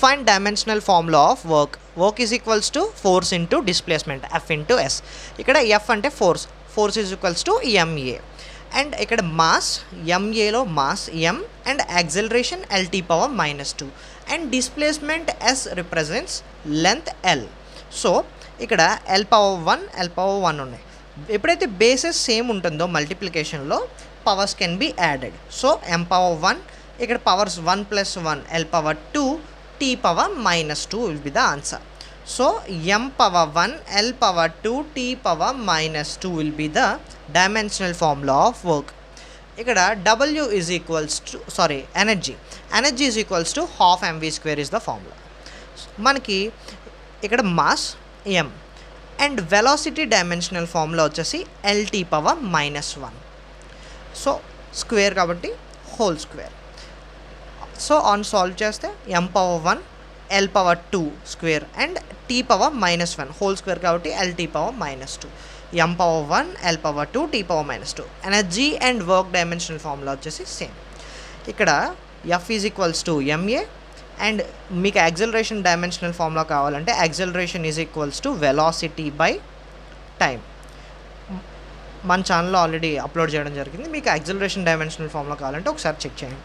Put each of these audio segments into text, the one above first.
Find dimensional formula of work is equals to force into displacement F into S. ఇక్కడ F అంటే force is equals to ma, and ఇక్కడ mass ma లో mass m and acceleration lt power -2 and displacement S represents length L. So ఇక్కడ L power 1 ఉన్నాయి. ఎప్పుడైతే bases same ఉంటుందో మల్టిప్లికేషన్లో powers can be added. So m power 1 ఇక్కడ powers 1 + 1 L power 2 t power -2 will be the answer. So m power 1 L power 2 t power -2 will be the dimensional formula of work. ఇక్కడ W is equals to energy is equals to half mv² is the formula. మనకి ఇక్కడ mass m and velocity dimensional formula వచ్చేసి lt power -1. So square కాబట్టి whole square. So on solve చేస్తే m power 1 L power 2 square and t power -1 whole square కాబట్టి lt power -2. m power 1 L power 2 t power -2. Energy and work dimensional formula వచ్చేసి same. ఇక్కడ F is equals to ma and మీకు acceleration dimensional formula కావాలంటే acceleration is equals to velocity by time. మన ఛానల్లో already upload చేయడం జరిగింది. మీకు acceleration dimensional formula కావాలంటే ఒకసారి చెక్ చేయండి.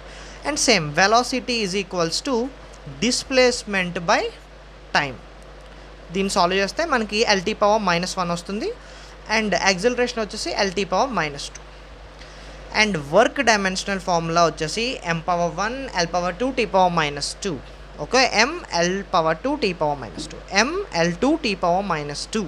And same velocity is equals to displacement by time. దీన్ని సాల్వ్ చేస్తే మనకి lt పవర్ -1 వస్తుంది అండ్ యాక్సలరేషన్ వచ్చేసి lt power -2. And work dimensional formula వచ్చేసి m power 1 L power 2 t power -2. Okay, m L power 2 t power -2, m L2 t power -2.